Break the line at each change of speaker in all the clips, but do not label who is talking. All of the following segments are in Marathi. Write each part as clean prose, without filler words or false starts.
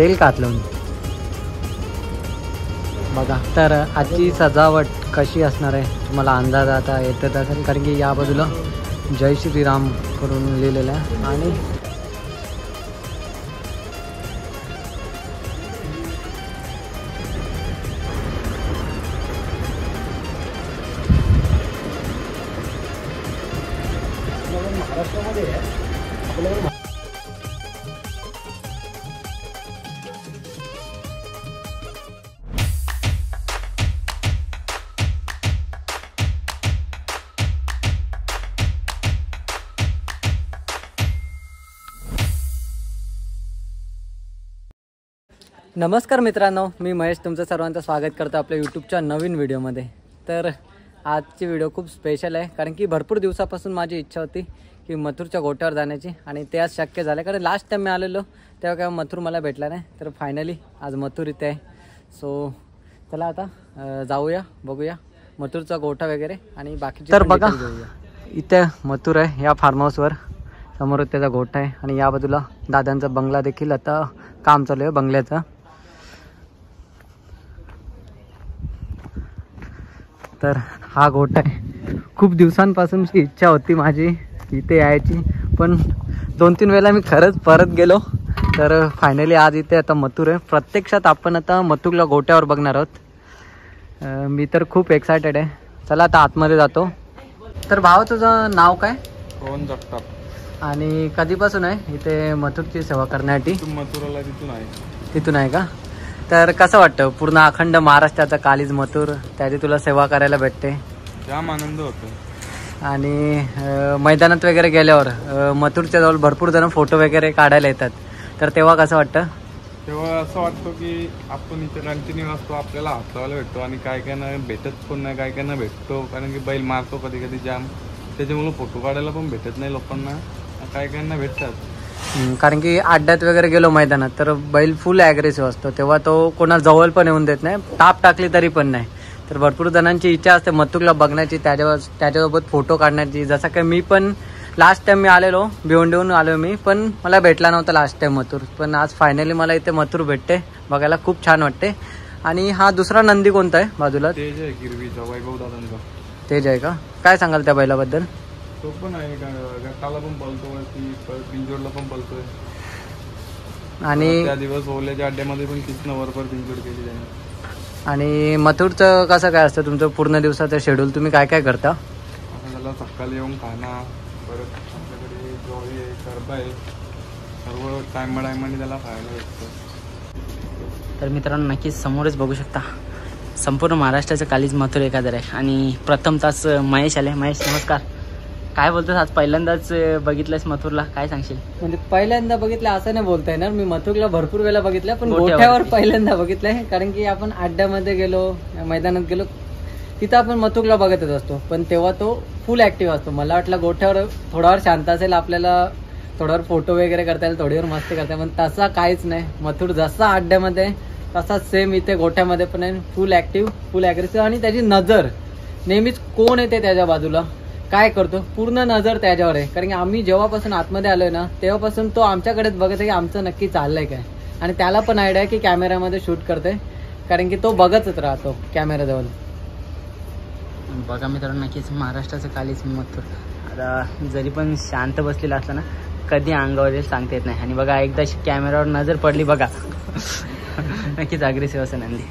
देईल का आत लावून बघा. तर आजची सजावट कशी असणार आहे तुम्हाला अंदाज आता येतच असेल, कारण की या बाजूला जय श्रीराम करून लिहिलेलं आहे आणि महाराष्ट्रामध्ये आपल्याला नमस्कार मित्रांनो, मी महेश तुमचं सर्वांचं स्वागत करतो आपल्या यूट्यूबच्या नवीन व्हिडिओमध्ये. तर आजची व्हिडिओ खूप स्पेशल आहे, कारण की भरपूर दिवसापासून माझी इच्छा होती की मथुरच्या गोट्यावर जाण्याची आणि ते आज शक्य झालं. कारण लास्ट टाइम मी आलेलो तेव्हा काय मथुर मला भेटला नाही, तर फायनली आज मथुर इथे आहे. सो चला आता जाऊया, बघूया मथुरचा गोठा वगैरे आणि बाकीचे. तर बघा इथे मथुर आहे या फार्म हाऊसवर, समोर त्याचा गोठा आहे आणि या बाजूला दादांचा बंगला देखील आता काम चालू आहे बंगल्याचं. तर हा गोठा आहे. खूप दिवसांपासूनची इच्छा होती माझी इथे यायची, पण 2-3 वेळा मी खरंच परत गेलो. तर फायनली आज इथे आता मथुर आहे. प्रत्यक्षात आपण आता मथुरला गोट्यावर बघणार आहोत. मी तर खूप एक्सायटेड आहे. चला आता आतमध्ये जातो. तर भाऊ तुझं नाव काय?
पवन जगताप.
आणि कधीपासून आहे इथे मथुरची सेवा करण्यासाठी?
मथुराला
तिथून आहे का? तर कसं वाटतं पूर्ण अखंड महाराष्ट्राचा कालीज मथुर, त्याची तुला सेवा करायला भेटते?
जाम आनंद होतो.
आणि मैदानात वगैरे गेल्यावर मथुरच्या जवळ भरपूर जण फोटो वगैरे काढायला येतात, तर तेव्हा कसं वाटतं?
तेव्हा असं वाटतं की आपण इथे कंटिन्यू असतो, आपल्याला हात लावायला भेटतो आणि काय काय ना भेटत पण नाही, काय काय ना भेटतो. कारण की बैल मारतो कधी कधी जाम, त्याच्यामुळे फोटो काढायला पण भेटत नाही लोकांना, काय काय ना भेटतात.
कारण की अड्ड्यात वगैरे गेलो मैदानात तर बैल फुल ॲग्रेसिव्ह असतो, तेव्हा तो कोणाला जवळ पण येऊन देत नाही, ताप टाकली तरी पण नाही. तर भरपूर जणांची इच्छा असते मथुरला बघण्याची, त्याच्यासोबत फोटो काढण्याची. जसं काय मी पण लास्ट टाइम मी आलेलो, भिवंडीहून आलो मी, पण मला भेटला नव्हता लास्ट टाइम मथुर. पण आज फायनली मला इथे मथुर भेटते, बघायला खूप छान वाटते. आणि हा दुसरा नंदी कोणता आहे बाजूला?
तेज आहे, गिरवीचा, वैभव दादांचा.
तेज आहे का? काय सांगाल त्या बैलाबद्दल?
तो पण आहे, गटाला पण पळतो, पिंजोडला पण पळतोय.
आणि त्या
दिवस ओल्याच्या अड्ड्यामध्ये पण किती वरपर पिंजोड केली त्यांनी.
आणि मथुरचं कसं काय असतं तुमचं पूर्ण दिवसाचं शेड्यूल? तुम्ही काय काय करता?
त्याला सकाळी येऊन खाणं, परत आमच्याकडे ज्वारी आहे, करबा आहे, सर्व टायमाने त्याला खायला भेटतं.
तर मित्रांनो नक्कीच समोरच बघू शकता संपूर्ण महाराष्ट्राचं कालीज मथुर एकादर आहे. आणि प्रथमताच महेश आले. महेश नमस्कार. काय बोलतोस? आज पहिल्यांदाच बघितलंस मथुरला, काय सांगशील?
म्हणजे पहिल्यांदा बघितलं असं नाही बोलता येणार, मी मथुरला भरपूर वेळा बघितलं, पण गोठ्यावर पहिल्यांदा बघितलंय. कारण की आपण अड्ड्यामध्ये गेलो, मैदानात गेलो, तिथं आपण मथुरला बघतच असतो, पण तेव्हा तो फुल ऍक्टिव्ह असतो. मला वाटलं गोठ्यावर थोडावर शांत असेल, आपल्याला थोड्यावर फोटो वगैरे करता येईल, थोडीवर मस्ती करता येईल, पण तसा काहीच नाही. मथुर जसा अड्ड्यामध्ये तसा सेम इथे गोठ्यामध्ये पण आहे, फुल ऍक्टिव्ह, फुल ॲग्रेसिव्ह. आणि त्याची नजर नेहमीच कोण येते त्याच्या बाजूला, काय करतो, पूर्ण नजर त्याच्यावर आहे. कारण की आम्ही जेव्हापासून आतमध्ये आलोय ना, तेव्हापासून तो आमच्याकडेच बघत आहे की आमचं नक्की चाललंय काय. आणि त्याला पण आयडिया आहे की कॅमेऱ्यामध्ये शूट करते, कारण की तो बघतच राहतो कॅमेऱ्याजवळ.
बघा मित्रांनो नक्कीच महाराष्ट्राचं कालीज मथुर आता जरी पण शांत बसलेला असला ना, कधी अंगावर येईल सांगता येत नाही. आणि बघा एकदा कॅमेऱ्यावर नजर पडली बघा नक्कीच अग्रेसिव्ह असं नंदी.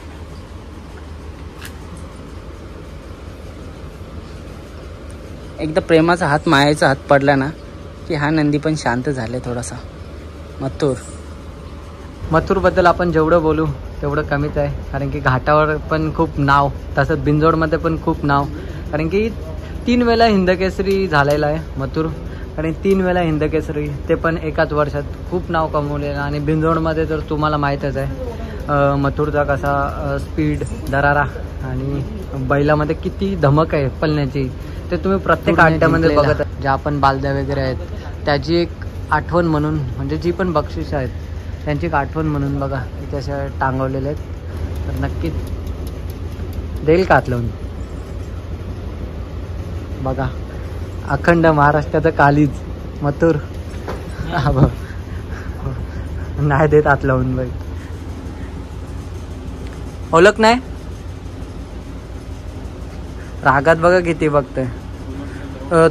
एकदा प्रेमाचा हात, मायाचा हात पडला ना की हा नंदी पण शांत झाले थोडासा.
मथुरबद्दल आपण जेवढं बोलू तेवढं कमीच आहे, कारण की घाटावर पण खूप नाव, तसंच बिंजोडमध्ये पण खूप नाव. कारण की 3 वेळा हिंदकेसरी झालेला आहे मथुर, आणि 3 वेळा हिंदकेसरी, ते पण एकाच वर्षात. खूप नाव कमवलेलं. आणि बिंजोडमध्ये तर तुम्हाला माहीतच आहे मथुरचा कसा स्पीड, दरारा आणि बैलामध्ये किती धमक आहे पळण्याची, ते तुम्ही प्रत्येक अड्ड्यामध्ये बघत. ज्या आपण बालद्या वगैरे आहेत त्याची एक आठवण म्हणून, म्हणजे जी पण बक्षीस आहेत त्यांची एक आठवण म्हणून बघा इथे अशा टांगवलेल्या आहेत. तर नक्कीच देईल का आत लावून बघा. अखंड महाराष्ट्राचं कालीज मथुर नाही देत आत लावून बाई. ओळख नाही. रागात बघा किती बघतोय.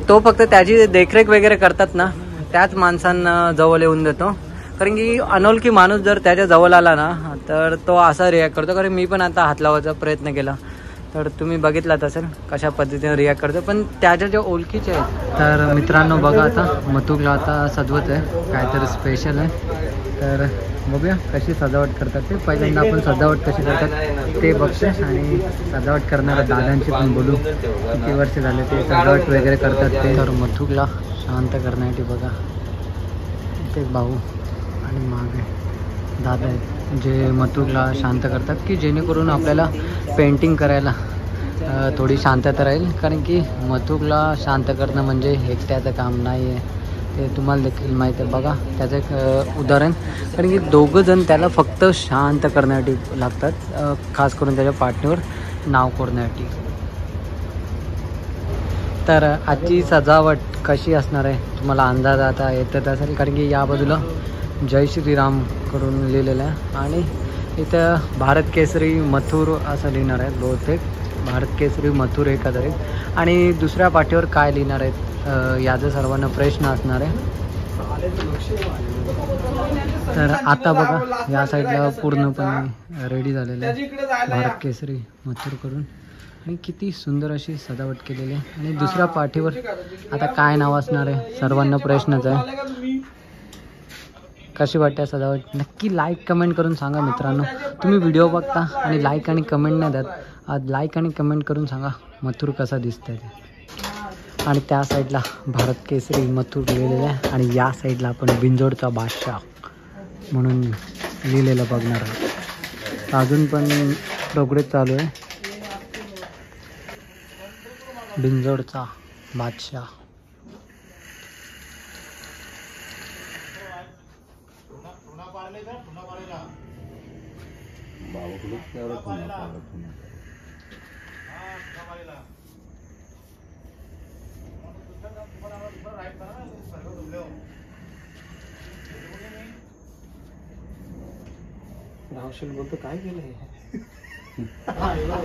तो फक्त त्याची देखरेख वगैरे करतात ना त्याच माणसांना जवळ येऊन देतो. कारण की अनोळखी माणूस जर त्याच्या जवळ आला ना तर तो असा रिॲक्ट करतो. कारण मी पण आता हात लावायचा प्रयत्न केला तर तुम्ही बघितलात असेल कशा पद्धतीने रिॲक्ट करतो. पण त्याच्या ज्या ओळखीचे आहेत. तर मित्रांनो बघा आता मथुरला आता सजवत आहे काहीतरी स्पेशल आहे. तर बघूया कशी सजावट करतात ते. पहिल्यांदा आपण सजावट कशी करतात ते बघते आणि सजावट करणाऱ्या दादांची पण बोलू किती वर्ष झाले ते सजावट वगैरे करतात ते. तर मथुरला शांत करण्यासाठी बघा ते भाऊ आणि मागे दादा आहेत जे मथुरला शांत करतात की जेणेकरून आपल्याला पेंटिंग करायला थोडी शांतता राहील. कारण की मथुरला शांत करणं म्हणजे एकट्याचं काम नाही आहे ते तुम्हाला देखील माहीत आहे. बघा त्याचं एक उदाहरण. कारण की दोघं जण त्याला फक्त शांत करण्यासाठी लागतात खास करून त्याच्या पार्टनर नाव करण्यासाठी. तर आजची सजावट कशी असणार आहे तुम्हाला अंदाज आता येतच असेल. कारण की या बाजूला जय श्रीराम करून लिहिलेलं आहे आणि इथं भारत केसरी मथुर असं लिहिणार आहेत बहुतेक. भारत केसरी मथुर एकादरी. आणि दुसऱ्या पाठीवर काय लिहिणार आहेत याचा सर्वांना प्रश्न असणार आहे. तर आता बघा या साईडला पूर्णपणे रेडी झालेलं आहे भारत केसरी मथुर करून. आणि किती सुंदर अशी सजावट केलेली आहे. आणि दुसऱ्या पाठीवर आता काय नाव असणार आहे सर्वांना प्रश्नच आहे. कशी वाटते सजावट नक्की लाईक कमेंट करून सांगा मित्रांनो. तुम्ही व्हिडिओ बघता आणि लाईक आणि कमेंट नाही देत. आज लाईक आणि कमेंट करून सांगा मथुर कसा दिसतंय ते. आणि त्या साईडला भारत केसरी मथुर लिहिलेलं आहे आणि या साईडला आपण बिंजोडचा बादशाह म्हणून लिहिलेलं बघणार आहोत. अजून पण प्रोग्रेस चालू आहे. बिंजोडचा बादशाह.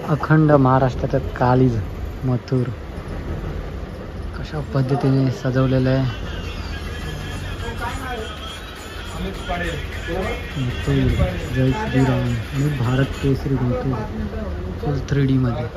अखंड महाराष्ट्रात कालीज मथुर कशा पद्धतीने सजवलेलं आहे. मथुर जय श्रीराम आणि भारत केसरी मथुर फुल 3D मध्ये.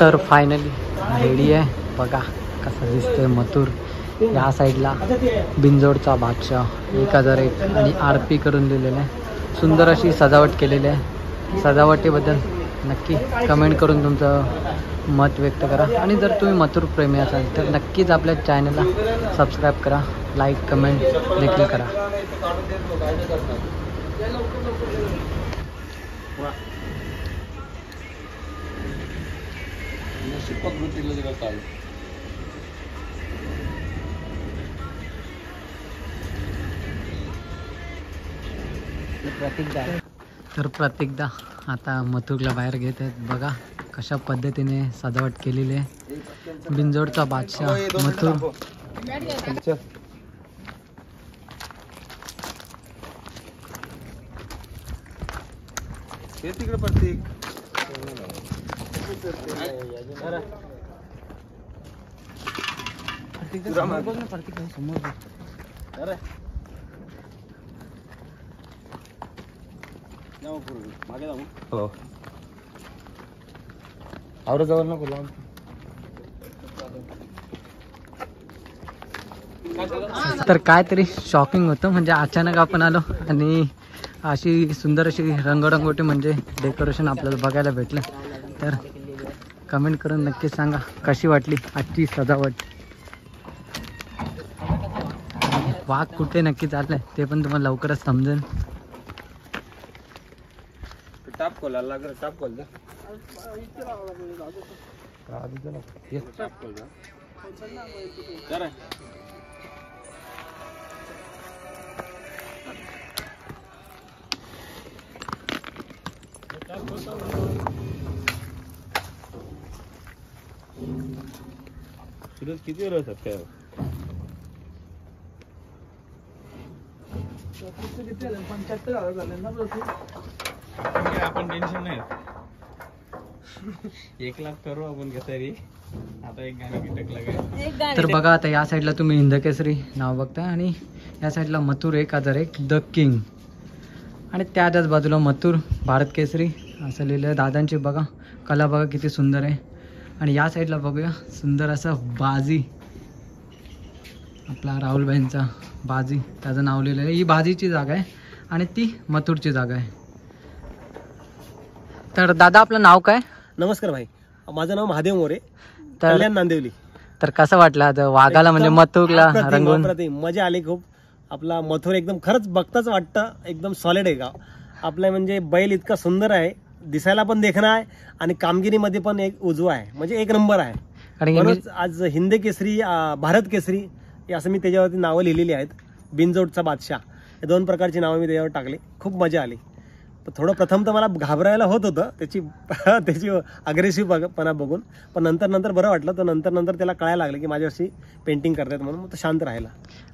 तर फायनली रेडी आहे. बघा कसा दिसतोय मथुर. या साईडला बिंजोडचा बादशाह 1001 आणि RP करून दिलेलं आहे. सुंदर अशी सजावट केलेली आहे. सजावटीबद्दल नक्की कमेंट करून तुमचं मत व्यक्त करा. आणि जर तुम्ही मथुर प्रेमी असाल तर नक्कीच आपल्या चॅनलला सबस्क्राईब करा. लाईक कमेंट देखील करा. तर प्रतीकदा आता मथुरला बाहेर घेत आहेत. बघा कशा पद्धतीने सजावट केलेली आहे. बिंजोडचा बादशाह मथुर.
तिकडे प्रतीक और जवळ नको लांब.
तर काहीतरी शॉकिंग होतं. म्हणजे अचानक आपण आलो आणि अशी सुंदर अशी रंगरंगोटी म्हणजे डेकोरेशन आपल्याला बघायला भेटलं. तर कमेंट करून नक्की सांगा कशी वाटली आजची सजावट. वाघ कुठे नक्की चाललाय ते पण तुम्हाला लवकरच समजेल.
टाप खोलायला लागलं, टाप खोल जा. किती वेळ काय आपण टेन्शन नाही. 1 लाख करू आपण तरी. आता एक गाणं गिटकलं काय.
तर बघा आता या साईडला तुम्ही हिंदकेसरी नाव बघताय आणि या साईडला मथुर 1001 द किंग आणि त्याच्याच बाजूला मथुर भारत केसरी असं लिहिलं आहे. दादांची बघा कला बघा किती सुंदर आहे. आणि या साईडला बघूया सुंदर असं बाजी, आपला राहुलबाईंचा बाजी त्याचं नाव लिहिलं आहे. ही बाजीची जागा आहे आणि ती मथुरची जागा आहे. तर दादा आपलं नाव काय?
नमस्कार भाई, माझं नाव महादेव मोरे,
तर
कल्याण नांदिवली.
तर कसं वाटलं आता वाघाला म्हणजे मथुरला रंगवून?
मजा आली खूप. आपला मथुर एकदम खरंच बघताच वाटतं एकदम सॉलिड आहे गाव आपलं. म्हणजे बैल इतका सुंदर आहे, दिसायला पण देखणं आहे आणि कामगिरीमध्ये पण एक उजवा आहे, म्हणजे 1 नंबर आहे. म्हणून आज हिंद केसरी, भारत केसरी असं मी त्याच्यावरती नावं लिहिलेली आहेत. बिनजोडचा बादशाह हे 2 प्रकारची नावं मी त्याच्यावर टाकली. खूप मजा आली. थोडं प्रथम तर मला घाबरायला होत होतं त्याची अग्रेसिव्हपणा बघून, पण नंतर बरं वाटलं. तर नंतर त्याला कळायला लागलं की माझ्यावर्षी पेंटिंग करतात म्हणून तो शांत राहिला.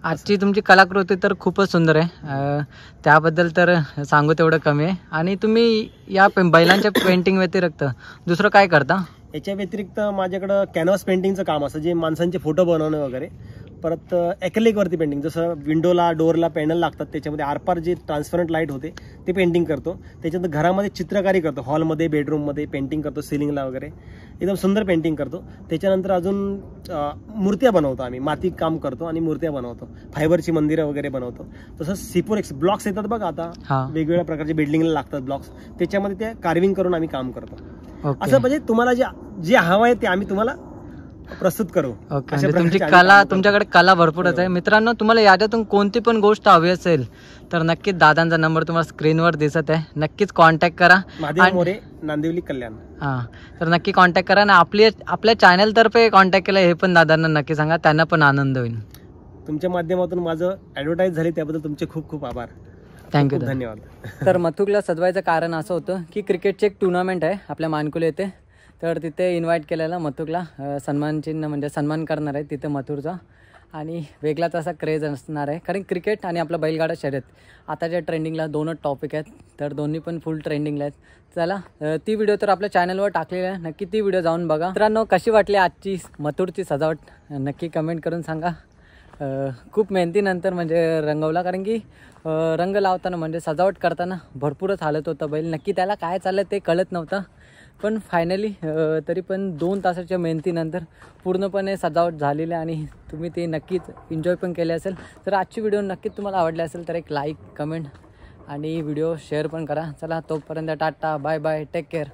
आजची तुमची कलाकृती तर खूपच सुंदर आहे, त्याबद्दल तर सांगू तेवढं कमी आहे. आणि तुम्ही या बैलांच्या पेंटिंग व्यतिरिक्त दुसरं काय करता?
याच्या व्यतिरिक्त माझ्याकडं कॅनव्हास पेंटिंगचं काम असतं, जे माणसांचे फोटो बनवणं वगैरे. परत ॲक्रेलिकवरती पेंटिंग, जसं विंडोला डोअरला पॅनल लागतात त्याच्यामध्ये आरपार जे ट्रान्सपरंट लाईट होते ते पेंटिंग करतो. त्याच्यानंतर घरामध्ये चित्रकारी करतो, हॉलमध्ये बेडरूममध्ये पेंटिंग करतो, सिलिंगला वगैरे एकदम सुंदर पेंटिंग करतो. त्याच्यानंतर अजून मूर्त्या बनवतो आम्ही, माती काम करतो आणि मूर्त्या बनवतो, फायबरची मंदिरं वगैरे बनवतो. तसंच C4X ब्लॉक्स येतात बघा आता, वेगवेगळ्या प्रकारचे बिल्डिंगला लागतात ब्लॉक्स, त्याच्यामध्ये ते कार्विंग करून आम्ही काम करतो. असं म्हणजे तुम्हाला जे हवं आहे ते आम्ही तुम्हाला प्रस्तुत करू.
म्हणजे तुमची कला, तुमच्याकडे कला भरपूरच आहे. मित्रांनो, तुम्हाला याच्यातून कोणती पण गोष्ट हवी असेल तर नक्कीच दादांचा नंबर तुम्हाला स्क्रीनवर दिसत आहे, नक्कीच कॉन्टॅक्ट करा.
महादेव मोरे, नांदिवली, कल्याण.
तर नक्की कॉन्टॅक्ट करा आणि आपल्या चॅनलतर्फे कॉन्टॅक्ट केला हे पण दादांना नक्की सांगा, त्यांना पण आनंद होईल.
तुमच्या माध्यमातून माझं ॲडव्हर्टाईज झाली त्याबद्दल तुमचे खूप खूप आभार.
थँक्यू,
धन्यवाद.
तर मथुरला सजवायचं कारण असं होतं की क्रिकेटची एक टुर्नामेंट आहे आपल्या मानकुली येथे. तर तिथे इन्व्हाइट केलेला मथुरला, सन्मान चिन्ह म्हणजे सन्मान करणार आहे तिथे मथुरचा. आणि वेगळाच असा क्रेज असणार आहे, कारण क्रिकेट आणि आपला बैलगाडा शर्यत आताच्या ट्रेंडिंगला 2च टॉपिक आहेत, तर दोन्ही पण फुल ट्रेंडिंगला आहेत. चला, ती व्हिडिओ तर आपल्या चॅनलवर टाकलेली आहे, नक्की ती व्हिडिओ जाऊन बघा. मित्रांनो, कशी वाटली आजची मथुरची सजावट नक्की कमेंट करून सांगा. खूप मेहनतीनंतर म्हणजे रंगवला, कारण की रंग लावताना म्हणजे सजावट करताना भरपूरच हालत होतं बैल, नक्की त्याला काय चाललं ते कळत नव्हतं. पण फायनली तरी पण 2 तासाच्या मेहनतीनंतर पूर्णपणे सजावट झालेली आहे आणि तुम्ही ते नक्कीच एन्जॉय पण केले असेल. तर आजची व्हिडिओ नक्कीच तुम्हाला आवडली असेल तर एक लाईक, कमेंट आणि व्हिडिओ शेअर पण करा. चला, तोपर्यंत tata, bye bye, take care.